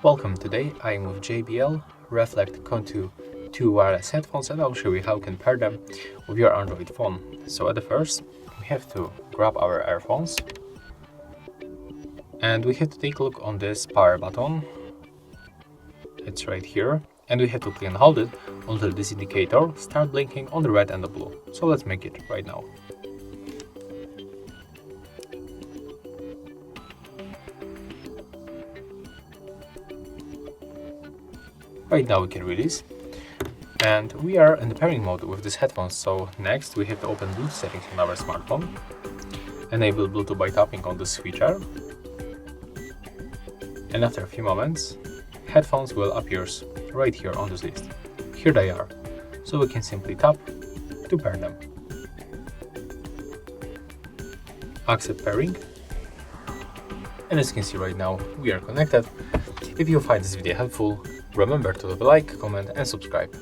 Welcome, today I am with JBL Reflect Conto 2 wireless headphones, and I'll show you how you can pair them with your Android phone. So at the first, we have to grab our earphones and we have to take a look on this power button. It's right here, and we have to click and hold it until this indicator starts blinking on the red and the blue. So let's make it right now. Right now we can release, and we are in the pairing mode with this headphones. So next we have to open Bluetooth settings on our smartphone, enable Bluetooth by tapping on this feature, and after a few moments headphones will appear right here on this list. Here they are, so we can simply tap to pair them. Accept pairing, and as you can see right now we are connected. If you find this video helpful, remember to leave a like, comment and subscribe.